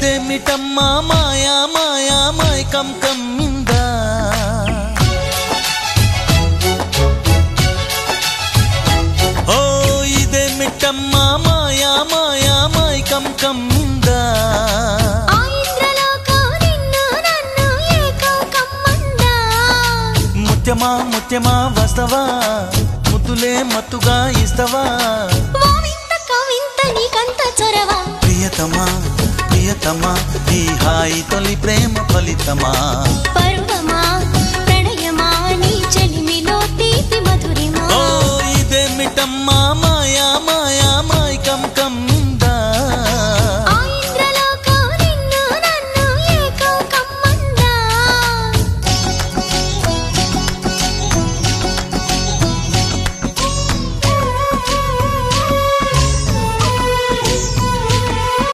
ఇదేమిటమ్మా మాయా మాయా మైకం కమ్మిందా ఓ ఇదేమిటమ్మా మాయా మాయా మైకం కమ్మిందా ముత్యమా ముత్యమా వస్తవా ముద్దులే మత్తుగా ఇస్తవా ప్రియతమా ప్రియతమా ఈ హాయి తొలి ప్రేమ ఫలితమా పరువమా